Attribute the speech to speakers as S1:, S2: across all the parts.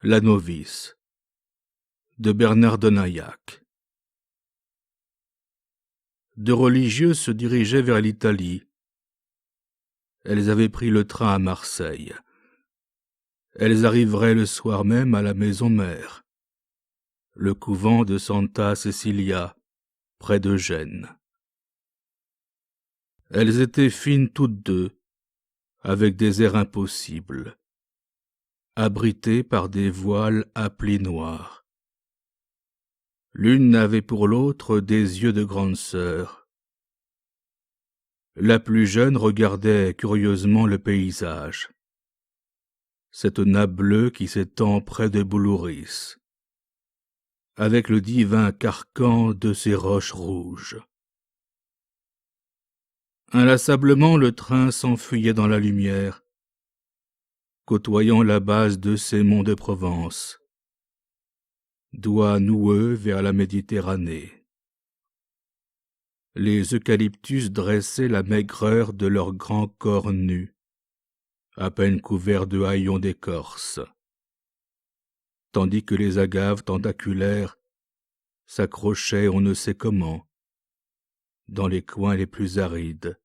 S1: La novice de Bernard de Naillac. Deux religieuses se dirigeaient vers l'Italie. Elles avaient pris le train à Marseille. Elles arriveraient le soir même à la maison mère, le couvent de Santa Cecilia, près de Gênes. Elles étaient fines toutes deux, avec des airs impossibles, abritées par des voiles à plis noirs. L'une avait pour l'autre des yeux de grande sœur. La plus jeune regardait curieusement le paysage, cette nappe bleue qui s'étend près de Boulouris, avec le divin carcan de ses roches rouges. Inlassablement, le train s'enfuyait dans la lumière, côtoyant la base de ces monts de Provence, doigts noueux vers la Méditerranée. Les eucalyptus dressaient la maigreur de leurs grands corps nus, à peine couverts de haillons d'écorce, tandis que les agaves tentaculaires s'accrochaient on ne sait comment, dans les coins les plus arides,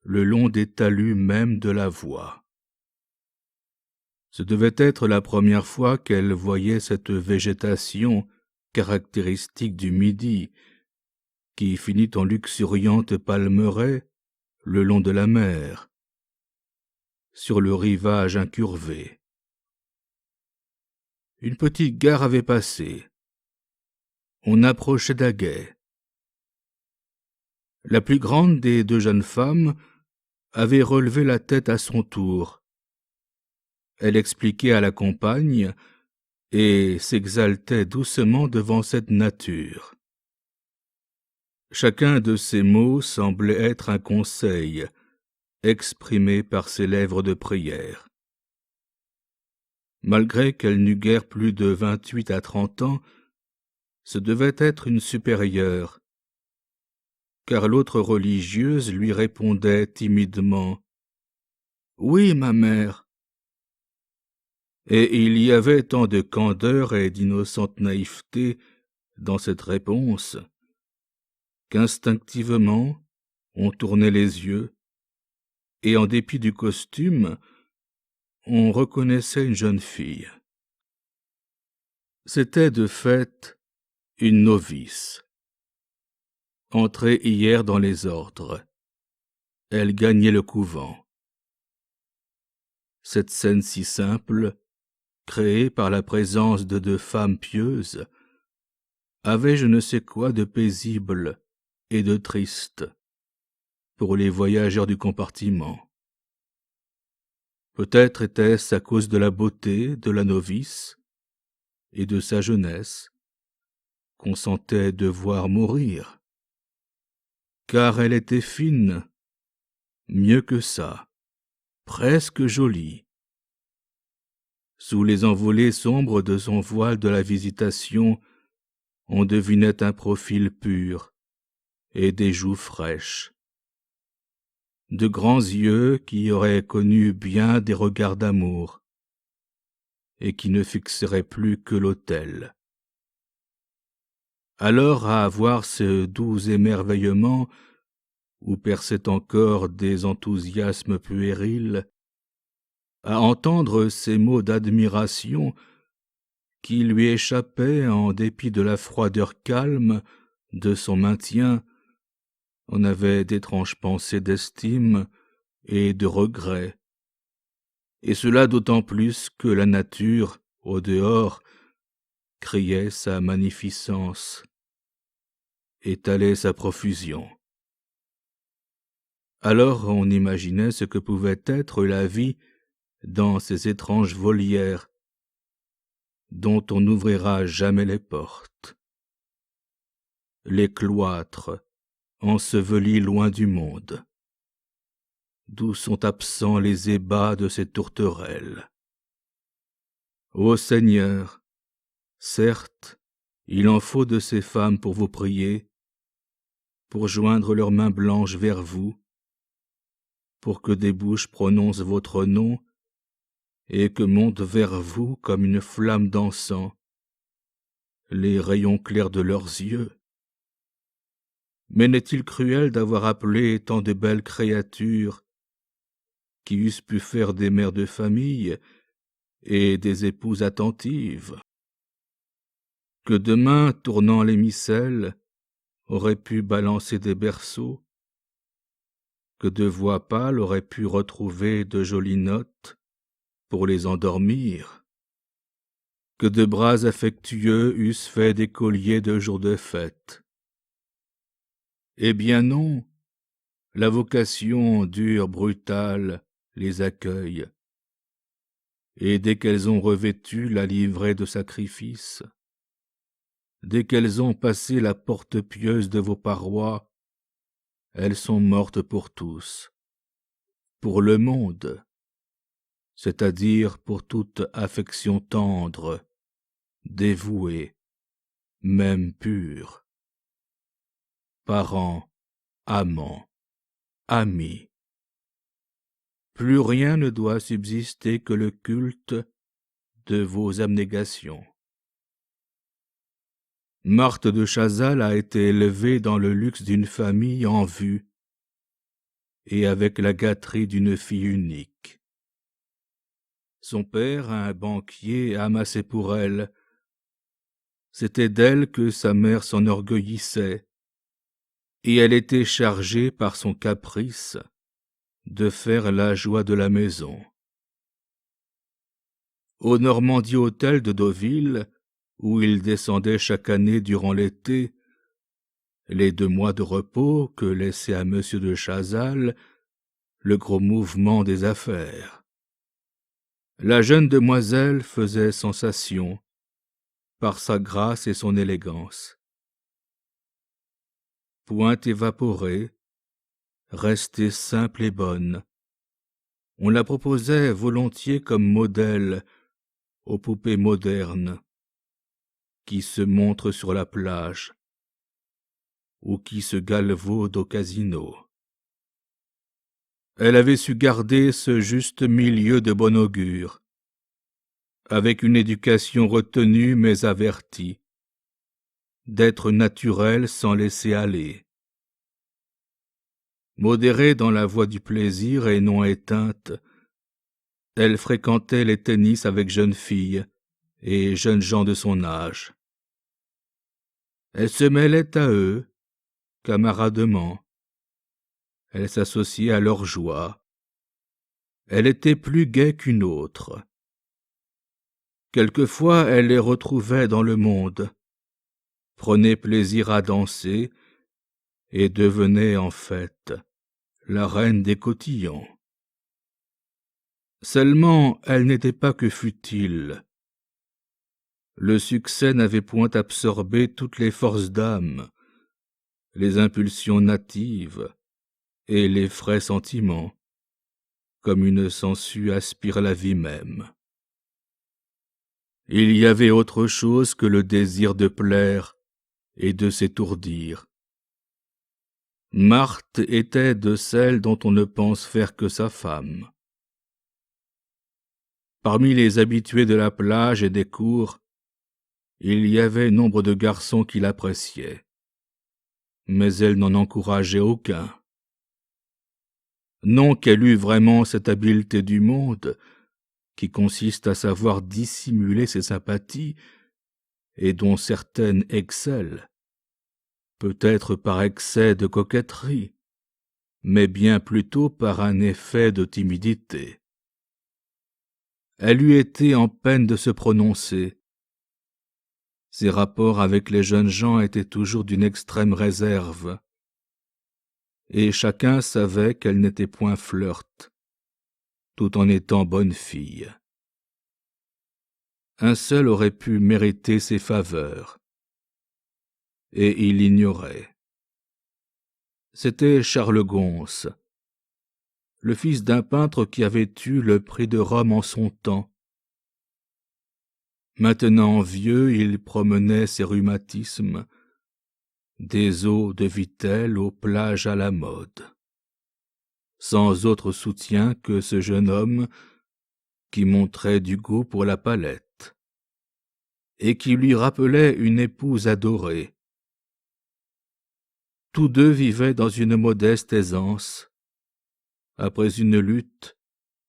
S1: le long des talus même de la voie. Ce devait être la première fois qu'elle voyait cette végétation caractéristique du Midi, qui finit en luxuriante palmeraie le long de la mer, sur le rivage incurvé. Une petite gare avait passé. On approchait d'Aguet. La plus grande des deux jeunes femmes avait relevé la tête à son tour. Elle expliquait à la compagne et s'exaltait doucement devant cette nature. Chacun de ces mots semblait être un conseil, exprimé par ses lèvres de prière. Malgré qu'elle n'eût guère plus de 28 à 30 ans, ce devait être une supérieure, car l'autre religieuse lui répondait timidement « Oui, ma mère ». Et il y avait tant de candeur et d'innocente naïveté dans cette réponse qu'instinctivement on tournait les yeux, et en dépit du costume, on reconnaissait une jeune fille. C'était de fait une novice. Entrée hier dans les ordres, elle gagnait le couvent. Cette scène si simple, créée par la présence de deux femmes pieuses, avait je ne sais quoi de paisible et de triste pour les voyageurs du compartiment. Peut-être était-ce à cause de la beauté de la novice et de sa jeunesse qu'on sentait devoir mourir, car elle était fine, mieux que ça, presque jolie. Sous les envolées sombres de son voile de la visitation, on devinait un profil pur et des joues fraîches, de grands yeux qui auraient connu bien des regards d'amour et qui ne fixeraient plus que l'autel. Alors, à voir ce doux émerveillement où perçaient encore des enthousiasmes puérils, à entendre ces mots d'admiration qui lui échappaient en dépit de la froideur calme de son maintien, on avait d'étranges pensées d'estime et de regret, et cela d'autant plus que la nature, au dehors, criait sa magnificence, étalait sa profusion. Alors on imaginait ce que pouvait être la vie dans ces étranges volières dont on n'ouvrira jamais les portes. Les cloîtres, ensevelis loin du monde, d'où sont absents les ébats de ces tourterelles. Ô Seigneur, certes, il en faut de ces femmes pour vous prier, pour joindre leurs mains blanches vers vous, pour que des bouches prononcent votre nom et que montent vers vous comme une flamme d'encens les rayons clairs de leurs yeux. Mais n'est-il cruel d'avoir appelé tant de belles créatures qui eussent pu faire des mères de famille et des épouses attentives, que demain, tournant les micelles, auraient pu balancer des berceaux, que de voix pâles auraient pu retrouver de jolies notes pour les endormir, que de bras affectueux eussent fait des colliers de jours de fête. Eh bien non, la vocation dure, brutale, les accueille, et dès qu'elles ont revêtu la livrée de sacrifice, dès qu'elles ont passé la porte pieuse de vos parois, elles sont mortes pour tous, pour le monde, c'est-à-dire pour toute affection tendre, dévouée, même pure. Parents, amants, amis. Plus rien ne doit subsister que le culte de vos abnégations. Marthe de Chazal a été élevée dans le luxe d'une famille en vue et avec la gâterie d'une fille unique. Son père, un banquier, amassait pour elle. C'était d'elle que sa mère s'enorgueillissait, et elle était chargée par son caprice de faire la joie de la maison. Au Normandie Hôtel de Deauville, où il descendait chaque année durant l'été, les 2 mois de repos que laissait à M. de Chazal le gros mouvement des affaires. La jeune demoiselle faisait sensation par sa grâce et son élégance. Point évaporée, restée simple et bonne, on la proposait volontiers comme modèle aux poupées modernes qui se montrent sur la plage ou qui se galvaudent au casino. Elle avait su garder ce juste milieu de bon augure, avec une éducation retenue mais avertie, d'être naturelle sans laisser aller. Modérée dans la voie du plaisir et non éteinte, elle fréquentait les tennis avec jeunes filles et jeunes gens de son âge. Elle se mêlait à eux, camaradement. Elle s'associait à leur joie. Elle était plus gaie qu'une autre. Quelquefois, elle les retrouvait dans le monde, prenait plaisir à danser et devenait en fait la reine des cotillons. Seulement, elle n'était pas que futile. Le succès n'avait point absorbé toutes les forces d'âme, les impulsions natives et les frais sentiments, comme une sangsue aspire la vie même. Il y avait autre chose que le désir de plaire et de s'étourdir. Marthe était de celles dont on ne pense faire que sa femme. Parmi les habitués de la plage et des cours, il y avait nombre de garçons qui l'appréciaient, mais elle n'en encourageait aucun. Non qu'elle eût vraiment cette habileté du monde, qui consiste à savoir dissimuler ses sympathies, et dont certaines excellent, peut-être par excès de coquetterie, mais bien plutôt par un effet de timidité. Elle eût été en peine de se prononcer. Ses rapports avec les jeunes gens étaient toujours d'une extrême réserve, et chacun savait qu'elle n'était point flirt, tout en étant bonne fille. Un seul aurait pu mériter ses faveurs, et il l'ignorait. C'était Charles Gons, le fils d'un peintre qui avait eu le prix de Rome en son temps. Maintenant vieux, il promenait ses rhumatismes, des eaux de Vittel aux plages à la mode. Sans autre soutien que ce jeune homme, qui montrait du goût pour la palette, et qui lui rappelait une épouse adorée. Tous deux vivaient dans une modeste aisance, après une lutte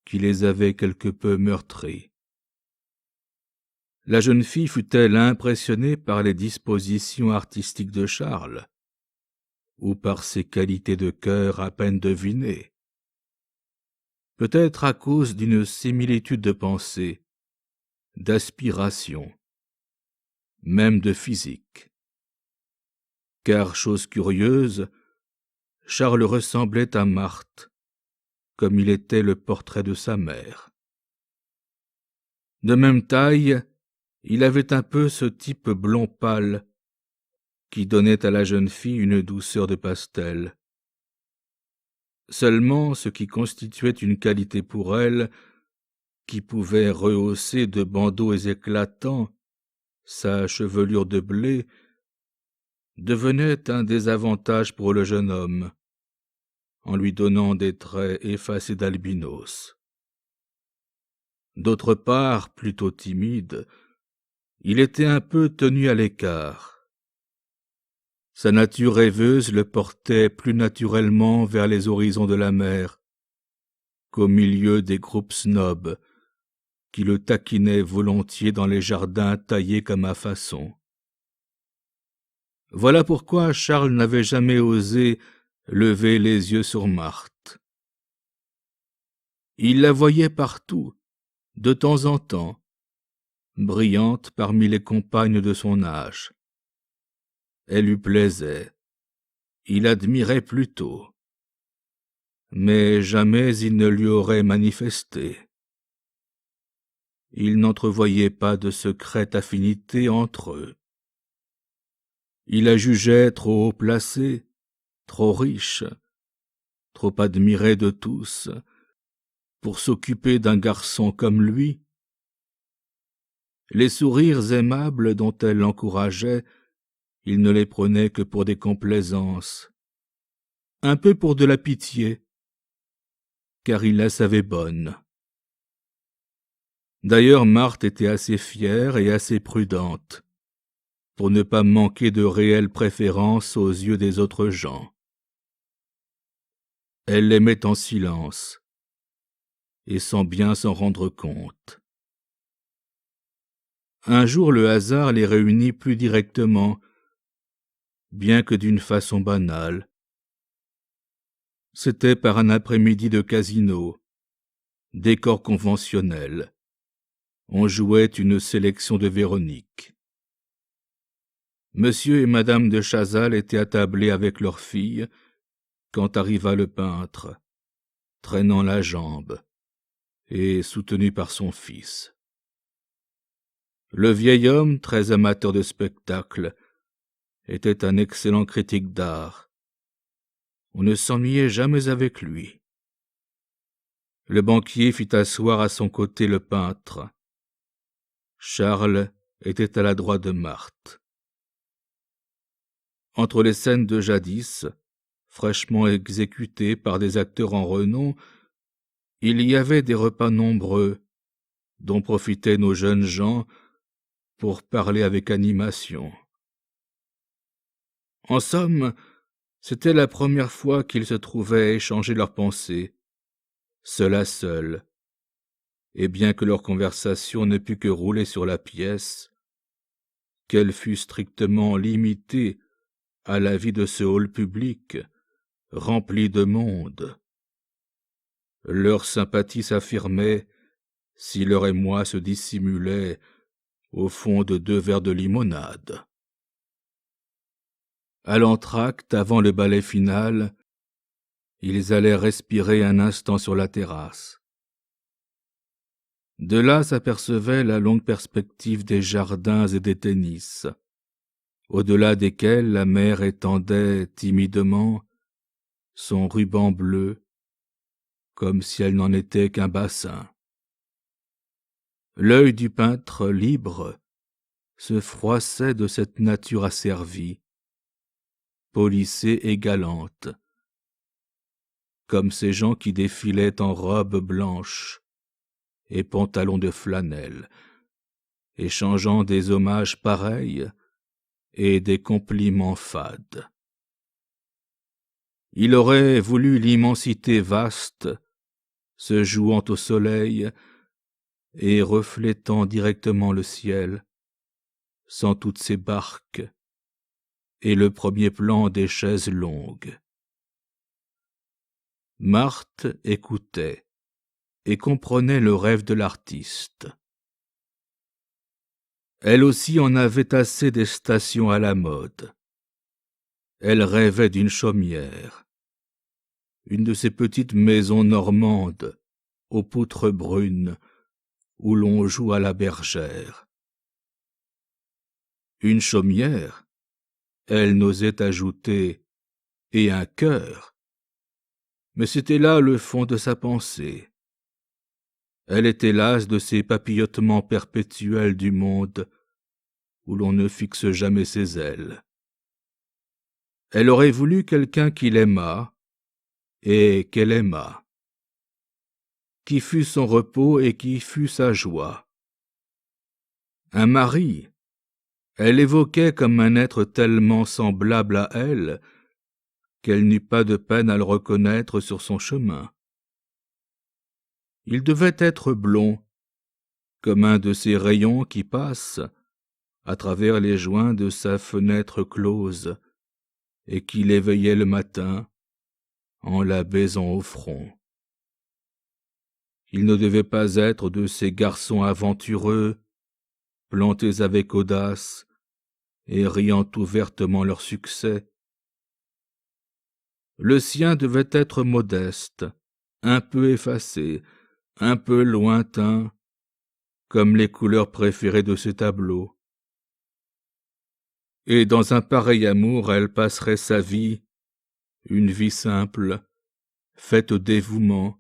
S1: qui les avait quelque peu meurtris. La jeune fille fut-elle impressionnée par les dispositions artistiques de Charles, ou par ses qualités de cœur à peine devinées? Peut-être à cause d'une similitude de pensée, d'aspiration, même de physique. Car, chose curieuse, Charles ressemblait à Marthe, comme il était le portrait de sa mère. De même taille, il avait un peu ce type blond pâle qui donnait à la jeune fille une douceur de pastel. Seulement, ce qui constituait une qualité pour elle, qui pouvait rehausser de bandeaux éclatants sa chevelure de blé, devenait un désavantage pour le jeune homme, en lui donnant des traits effacés d'albinos. D'autre part, plutôt timide, il était un peu tenu à l'écart. Sa nature rêveuse le portait plus naturellement vers les horizons de la mer qu'au milieu des groupes snobs qui le taquinaient volontiers dans les jardins taillés comme à façon. Voilà pourquoi Charles n'avait jamais osé lever les yeux sur Marthe. Il la voyait partout, de temps en temps, brillante parmi les compagnes de son âge. Elle lui plaisait, il admirait plutôt, mais jamais il ne lui aurait manifesté. Il n'entrevoyait pas de secrète affinité entre eux. Il la jugeait trop haut placée, trop riche, trop admirée de tous, pour s'occuper d'un garçon comme lui. Les sourires aimables dont elle l'encourageait, il ne les prenait que pour des complaisances, un peu pour de la pitié, car il la savait bonne. D'ailleurs, Marthe était assez fière et assez prudente pour ne pas manquer de réelle préférence aux yeux des autres gens. Elle l'aimait en silence, et sans bien s'en rendre compte. Un jour, le hasard les réunit plus directement, bien que d'une façon banale. C'était par un après-midi de casino, décor conventionnel. On jouait une sélection de Véronique. Monsieur et madame de Chazal étaient attablés avec leur fille quand arriva le peintre, traînant la jambe et soutenu par son fils. Le vieil homme, très amateur de spectacle, était un excellent critique d'art. On ne s'ennuyait jamais avec lui. Le banquier fit asseoir à son côté le peintre. Charles était à la droite de Marthe. Entre les scènes de jadis, fraîchement exécutées par des acteurs en renom, il y avait des repas nombreux, dont profitaient nos jeunes gens pour parler avec animation. En somme, c'était la première fois qu'ils se trouvaient à échanger leurs pensées, seul à seul, et bien que leur conversation ne pût que rouler sur la pièce, qu'elle fût strictement limitée à la vie de ce hall public, rempli de monde, leur sympathie s'affirmait si leur émoi se dissimulait au fond de 2 verres de limonade. À l'entracte, avant le ballet final, ils allèrent respirer un instant sur la terrasse. De là s'apercevait la longue perspective des jardins et des tennis, au-delà desquels la mer étendait timidement son ruban bleu, comme si elle n'en était qu'un bassin. L'œil du peintre libre se froissait de cette nature asservie, polissée et galante, comme ces gens qui défilaient en robe blanche et pantalon de flanelle, échangeant des hommages pareils et des compliments fades. Il aurait voulu l'immensité vaste, se jouant au soleil et reflétant directement le ciel, sans toutes ces barques et le premier plan des chaises longues. Marthe écoutait et comprenait le rêve de l'artiste. Elle aussi en avait assez des stations à la mode. Elle rêvait d'une chaumière, une de ces petites maisons normandes, aux poutres brunes, où l'on joue à la bergère. Une chaumière, elle n'osait ajouter, et un cœur, mais c'était là le fond de sa pensée. Elle était lasse de ces papillotements perpétuels du monde, où l'on ne fixe jamais ses ailes. Elle aurait voulu quelqu'un qui l'aimât, et qu'elle aimât, qui fût son repos et qui fût sa joie. Un mari, elle évoquait comme un être tellement semblable à elle, qu'elle n'eut pas de peine à le reconnaître sur son chemin. Il devait être blond, comme un de ces rayons qui passent à travers les joints de sa fenêtre close et qui l'éveillait le matin en la baisant au front. Il ne devait pas être de ces garçons aventureux, plantés avec audace et riant ouvertement leur succès. Le sien devait être modeste, un peu effacé, un peu lointain, comme les couleurs préférées de ses tableaux. Et dans un pareil amour, elle passerait sa vie, une vie simple, faite de dévouement,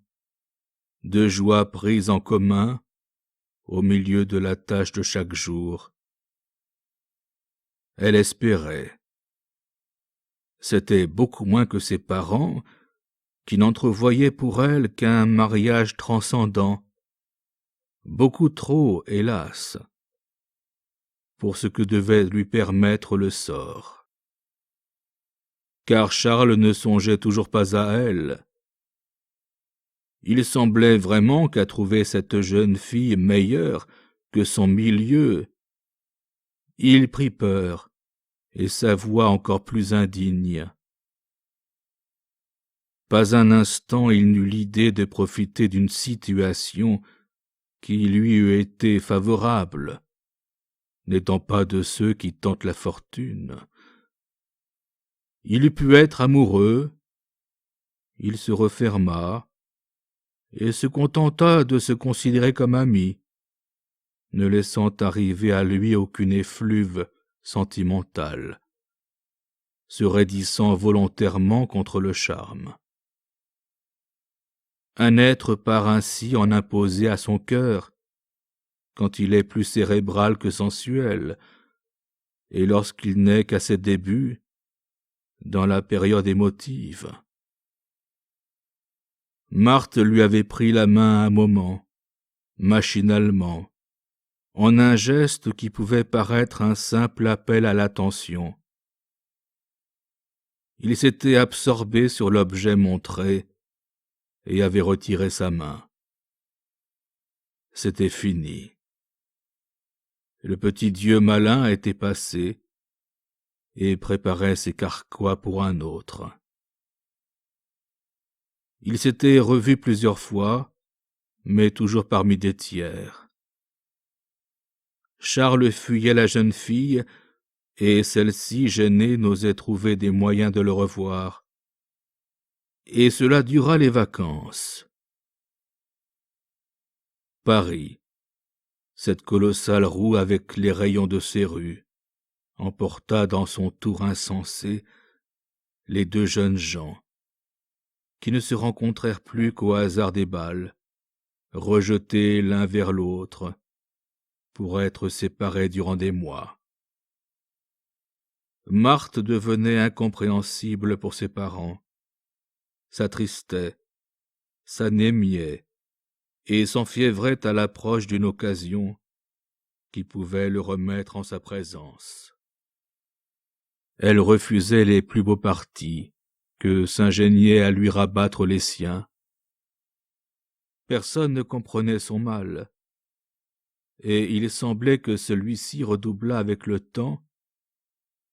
S1: de joie prise en commun, au milieu de la tâche de chaque jour. Elle espérait. C'était beaucoup moins que ses parents, qui n'entrevoyaient pour elle qu'un mariage transcendant, beaucoup trop, hélas, pour ce que devait lui permettre le sort. Car Charles ne songeait toujours pas à elle. Il semblait vraiment qu'à trouver cette jeune fille meilleure que son milieu, il prit peur, et s'avoua encore plus indigne. Pas un instant il n'eut l'idée de profiter d'une situation qui lui eût été favorable, n'étant pas de ceux qui tentent la fortune. Il eût pu être amoureux, il se referma, et se contenta de se considérer comme ami, ne laissant arriver à lui aucune effluve sentimentale, se raidissant volontairement contre le charme. Un être part ainsi en imposer à son cœur, quand il est plus cérébral que sensuel, et lorsqu'il n'est qu'à ses débuts, dans la période émotive. Marthe lui avait pris la main un moment, machinalement, en un geste qui pouvait paraître un simple appel à l'attention. Il s'était absorbé sur l'objet montré et avait retiré sa main. C'était fini. Le petit dieu malin était passé et préparait ses carquois pour un autre. Ils s'étaient revus plusieurs fois, mais toujours parmi des tiers. Charles fuyait la jeune fille, et celle-ci, gênée, n'osait trouver des moyens de le revoir. Et cela dura les vacances. Paris, cette colossale roue avec les rayons de ses rues, emporta dans son tour insensé les deux jeunes gens, qui ne se rencontrèrent plus qu'au hasard des bals, rejetés l'un vers l'autre, pour être séparés durant des mois. Marthe devenait incompréhensible pour ses parents, s'attristait, s'anémiait, et s'enfiévrait à l'approche d'une occasion qui pouvait le remettre en sa présence. Elle refusait les plus beaux partis, que s'ingéniaient à lui rabattre les siens. Personne ne comprenait son mal, et il semblait que celui-ci redoublât avec le temps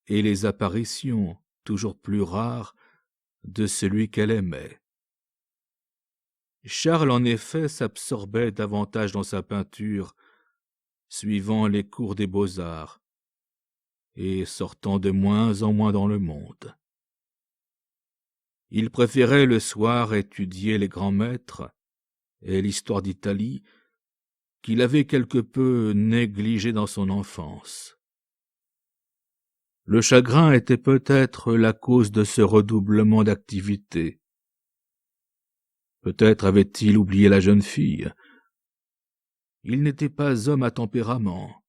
S1: et les apparitions, toujours plus rares, de celui qu'elle aimait. Charles, en effet, s'absorbait davantage dans sa peinture, suivant les cours des beaux-arts, et sortant de moins en moins dans le monde. Il préférait le soir étudier les grands maîtres et l'histoire d'Italie, qu'il avait quelque peu négligé dans son enfance. Le chagrin était peut-être la cause de ce redoublement d'activité. Peut-être avait-il oublié la jeune fille. Il n'était pas homme à tempérament.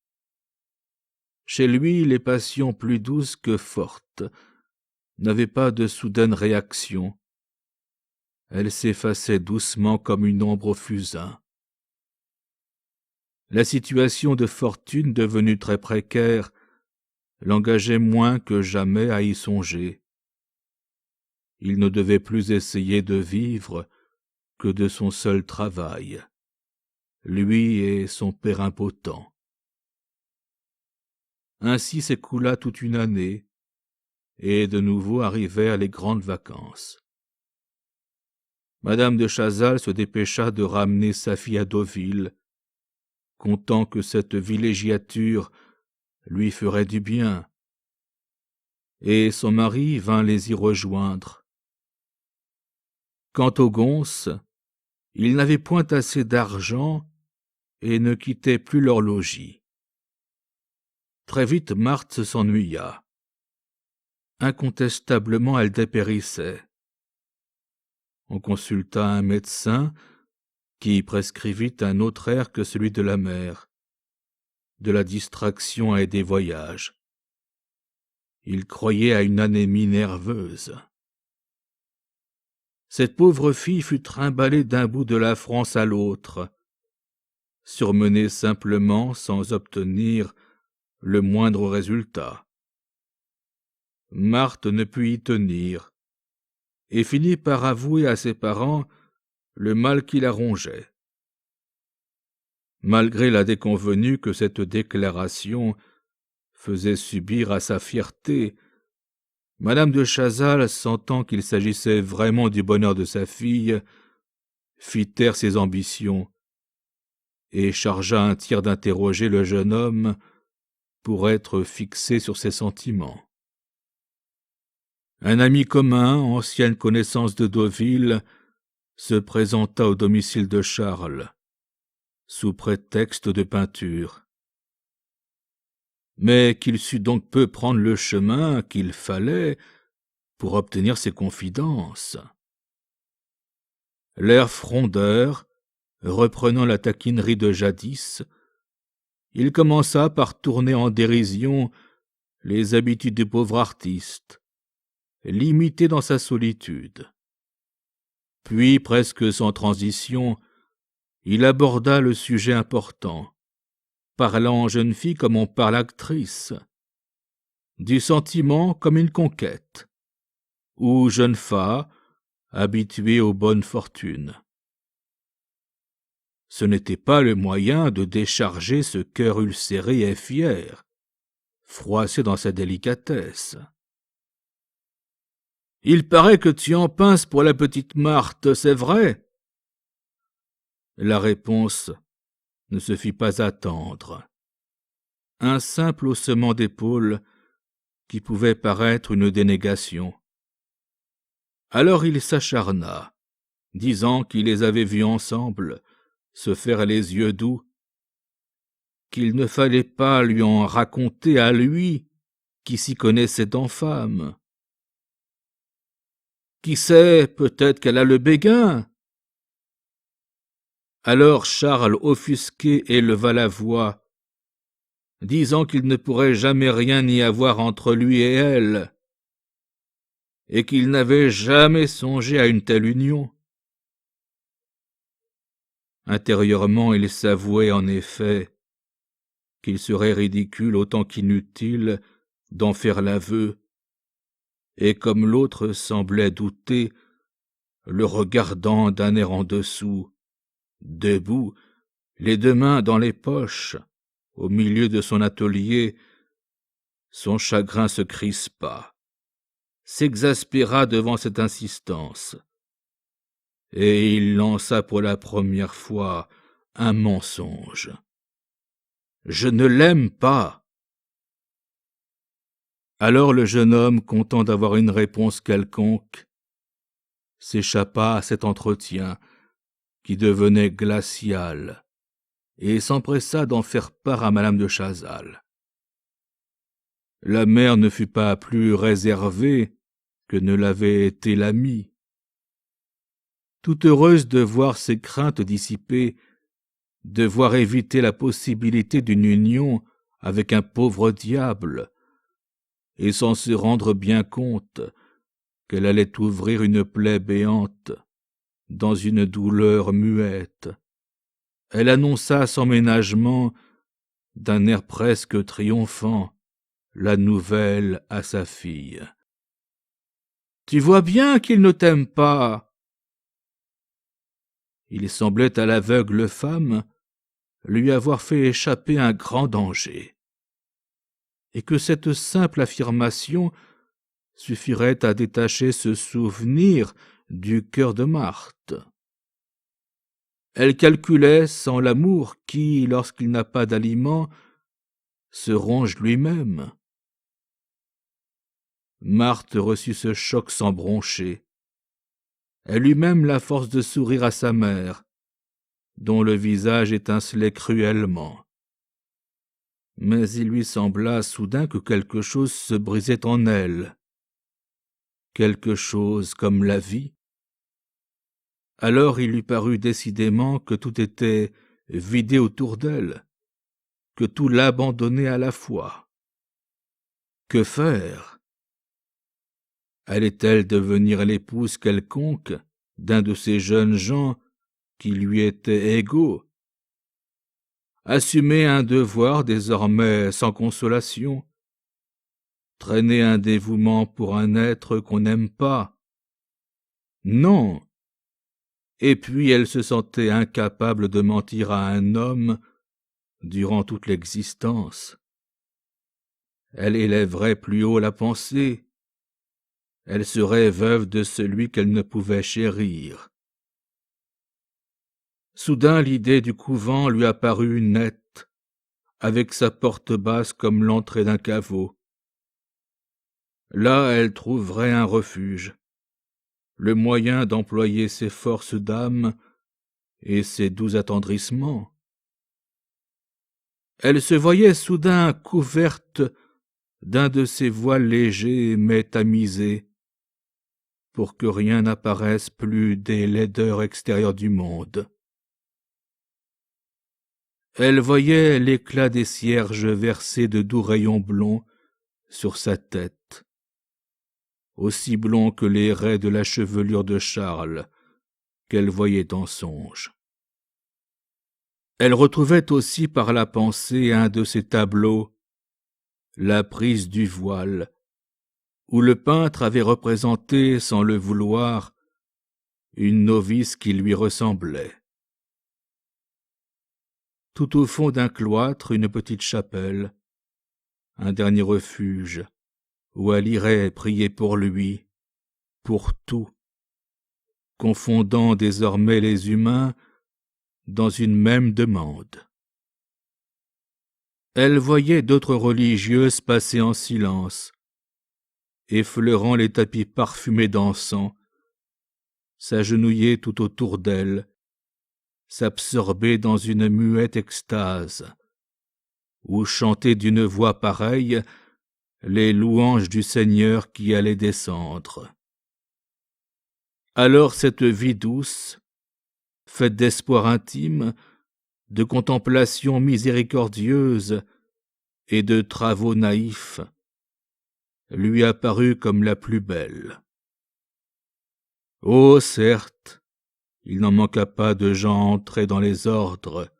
S1: Chez lui, les passions plus douces que fortes n'avaient pas de soudaine réaction. Elles s'effaçaient doucement comme une ombre au fusain. La situation de fortune, devenue très précaire, l'engageait moins que jamais à y songer. Il ne devait plus essayer de vivre que de son seul travail, lui et son père impotent. Ainsi s'écoula toute une année, et de nouveau arrivèrent les grandes vacances. Madame de Chazal se dépêcha de ramener sa fille à Deauville, comptant que cette villégiature lui ferait du bien, et son mari vint les y rejoindre. Quant aux gonzes, ils n'avaient point assez d'argent et ne quittaient plus leur logis. Très vite Marthe s'ennuya. Incontestablement elle dépérissait. On consulta un médecin qui prescrivit un autre air que celui de la mer, de la distraction et des voyages. Il croyait à une anémie nerveuse. Cette pauvre fille fut trimballée d'un bout de la France à l'autre, surmenée simplement sans obtenir le moindre résultat. Marthe ne put y tenir, et finit par avouer à ses parents le mal qui la rongeait. Malgré la déconvenue que cette déclaration faisait subir à sa fierté, Madame de Chazal, sentant qu'il s'agissait vraiment du bonheur de sa fille, fit taire ses ambitions et chargea un tiers d'interroger le jeune homme pour être fixé sur ses sentiments. Un ami commun, ancienne connaissance de Deauville, se présenta au domicile de Charles, sous prétexte de peinture. Mais qu'il sut donc peu prendre le chemin qu'il fallait pour obtenir ses confidences. L'air frondeur, reprenant la taquinerie de jadis, il commença par tourner en dérision les habitudes du pauvre artiste, limité dans sa solitude. Puis, presque sans transition, il aborda le sujet important, parlant jeune fille comme on parle actrice, du sentiment comme une conquête, ou jeune fat habituée aux bonnes fortunes. Ce n'était pas le moyen de décharger ce cœur ulcéré et fier, froissé dans sa délicatesse. « Il paraît que tu en pinces pour la petite Marthe, c'est vrai ?» La réponse ne se fit pas attendre. Un simple haussement d'épaules qui pouvait paraître une dénégation. Alors il s'acharna, disant qu'il les avait vus ensemble se faire les yeux doux, qu'il ne fallait pas lui en raconter à lui qui s'y connaissait dans femme. Qui sait, peut-être qu'elle a le béguin. Alors Charles, offusqué, éleva la voix, disant qu'il ne pourrait jamais rien y avoir entre lui et elle, et qu'il n'avait jamais songé à une telle union. Intérieurement, il s'avouait en effet qu'il serait ridicule autant qu'inutile d'en faire l'aveu, et comme l'autre semblait douter, le regardant d'un air en dessous, debout, les deux mains dans les poches, au milieu de son atelier, son chagrin se crispa, s'exaspéra devant cette insistance, et il lança pour la première fois un mensonge. « Je ne l'aime pas !» Alors le jeune homme, content d'avoir une réponse quelconque, s'échappa à cet entretien qui devenait glacial et s'empressa d'en faire part à madame de Chazal. La mère ne fut pas plus réservée que ne l'avait été l'amie. Toute heureuse de voir ses craintes dissipées, de voir éviter la possibilité d'une union avec un pauvre diable, et sans se rendre bien compte qu'elle allait ouvrir une plaie béante dans une douleur muette, elle annonça sans ménagement, d'un air presque triomphant, la nouvelle à sa fille. « Tu vois bien qu'il ne t'aime pas !» Il semblait à l'aveugle femme lui avoir fait échapper un grand danger, et que cette simple affirmation suffirait à détacher ce souvenir du cœur de Marthe. Elle calculait sans l'amour qui, lorsqu'il n'a pas d'aliment, se ronge lui-même. Marthe reçut ce choc sans broncher. Elle eut même la force de sourire à sa mère, dont le visage étincelait cruellement. Mais il lui sembla soudain que quelque chose se brisait en elle, quelque chose comme la vie. Alors il lui parut décidément que tout était vidé autour d'elle, que tout l'abandonnait à la fois. Que faire? Allait-elle devenir l'épouse quelconque d'un de ces jeunes gens qui lui étaient égaux? Assumer un devoir désormais sans consolation? Traîner un dévouement pour un être qu'on n'aime pas? Non! Et puis elle se sentait incapable de mentir à un homme durant toute l'existence. Elle élèverait plus haut la pensée. Elle serait veuve de celui qu'elle ne pouvait chérir. Soudain l'idée du couvent lui apparut nette, avec sa porte basse comme l'entrée d'un caveau. Là elle trouverait un refuge, le moyen d'employer ses forces d'âme et ses doux attendrissements. Elle se voyait soudain couverte d'un de ces voiles légers mais tamisés, pour que rien n'apparaisse plus des laideurs extérieures du monde. Elle voyait l'éclat des cierges verser de doux rayons blonds sur sa tête, aussi blonds que les raies de la chevelure de Charles qu'elle voyait en songe. Elle retrouvait aussi par la pensée un de ces tableaux, la prise du voile, où le peintre avait représenté, sans le vouloir, une novice qui lui ressemblait. Tout au fond d'un cloître, une petite chapelle, un dernier refuge, où elle irait prier pour lui, pour tout, confondant désormais les humains dans une même demande. Elle voyait d'autres religieuses passer en silence, effleurant les tapis parfumés d'encens, s'agenouiller tout autour d'elle, s'absorber dans une muette extase, ou chanter d'une voix pareille les louanges du Seigneur qui allait descendre. Alors cette vie douce, faite d'espoir intime, de contemplation miséricordieuse et de travaux naïfs, lui apparut comme la plus belle. Oh, certes, il n'en manqua pas de gens entrés dans les ordres,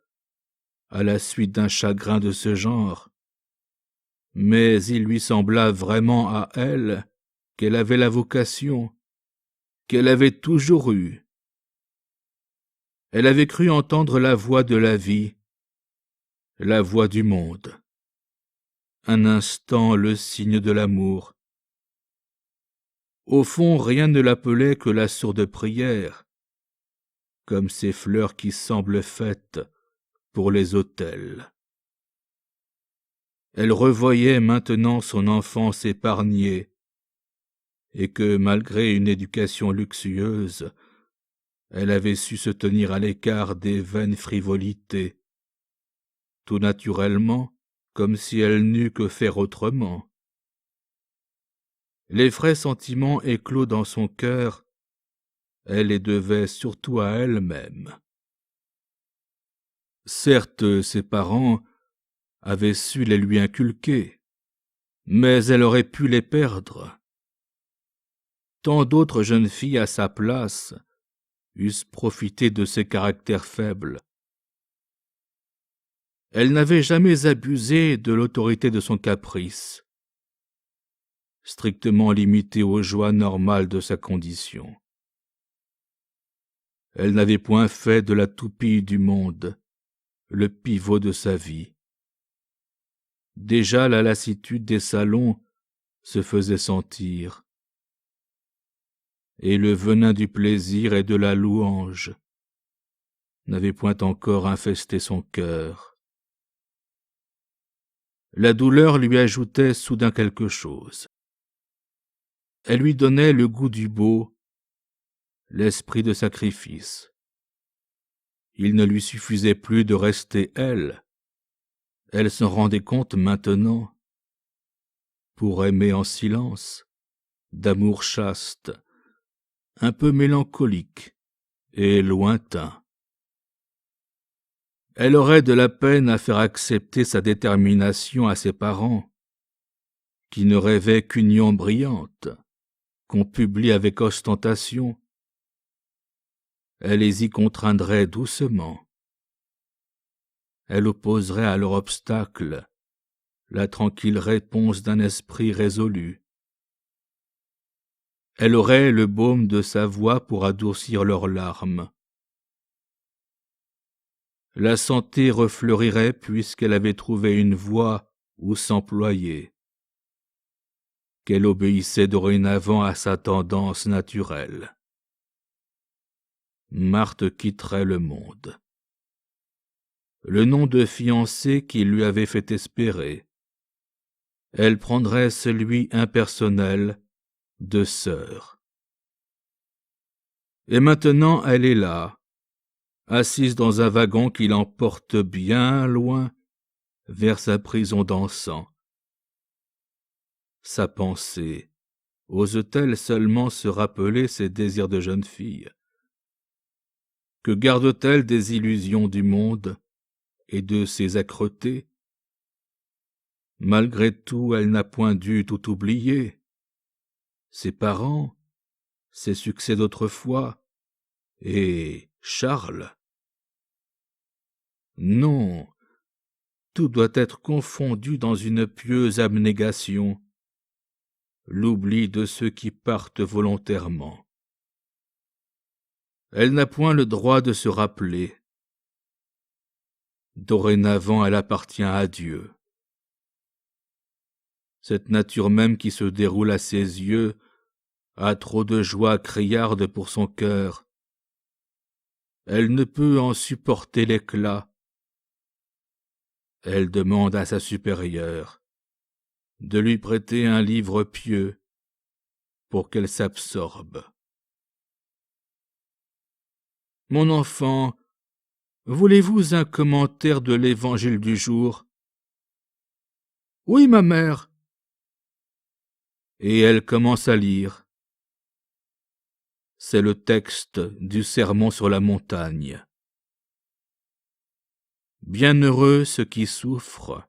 S1: à la suite d'un chagrin de ce genre, mais il lui sembla vraiment à elle qu'elle avait la vocation, qu'elle avait toujours eue. Elle avait cru entendre la voix de la vie, la voix du monde. Un instant le signe de l'amour. Au fond, rien ne l'appelait que la sourde prière, comme ces fleurs qui semblent faites pour les autels. Elle revoyait maintenant son enfance épargnée, et que, malgré une éducation luxueuse, elle avait su se tenir à l'écart des vaines frivolités, tout naturellement, comme si elle n'eût que faire autrement. Les frais sentiments éclos dans son cœur, elle les devait surtout à elle-même. Certes, ses parents avaient su les lui inculquer, mais elle aurait pu les perdre. Tant d'autres jeunes filles à sa place eussent profité de ses caractères faibles. Elle n'avait jamais abusé de l'autorité de son caprice, strictement limité aux joies normales de sa condition. Elle n'avait point fait de la toupie du monde le pivot de sa vie. Déjà la lassitude des salons se faisait sentir, et le venin du plaisir et de la louange n'avait point encore infesté son cœur. La douleur lui ajoutait soudain quelque chose. Elle lui donnait le goût du beau, l'esprit de sacrifice. Il ne lui suffisait plus de rester elle. Elle s'en rendait compte maintenant. Pour aimer en silence, d'amour chaste, un peu mélancolique et lointain. Elle aurait de la peine à faire accepter sa détermination à ses parents, qui ne rêvaient qu'union brillante, qu'on publie avec ostentation. Elle les y contraindrait doucement. Elle opposerait à leur obstacle la tranquille réponse d'un esprit résolu. Elle aurait le baume de sa voix pour adoucir leurs larmes. La santé refleurirait puisqu'elle avait trouvé une voie où s'employer, qu'elle obéissait dorénavant à sa tendance naturelle. Marthe quitterait le monde. Le nom de fiancée qui lui avait fait espérer. Elle prendrait celui impersonnel de sœur. Et maintenant elle est là, assise dans un wagon qui l'emporte bien loin vers sa prison d'encens. Sa pensée, ose-t-elle seulement se rappeler ses désirs de jeune fille? Que garde-t-elle des illusions du monde et de ses âcretés? Malgré tout, elle n'a point dû tout oublier. Ses parents, ses succès d'autrefois, et Charles. Non, tout doit être confondu dans une pieuse abnégation, l'oubli de ceux qui partent volontairement. Elle n'a point le droit de se rappeler. Dorénavant, elle appartient à Dieu. Cette nature même qui se déroule à ses yeux a trop de joie criarde pour son cœur. Elle ne peut en supporter l'éclat. Elle demande à sa supérieure de lui prêter un livre pieux pour qu'elle s'absorbe. Mon enfant, voulez-vous un commentaire de l'évangile du jour? Oui, ma mère. Et elle commence à lire. C'est le texte du sermon sur la montagne. Bienheureux ceux qui souffrent,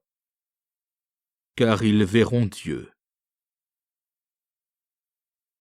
S1: car ils verront Dieu.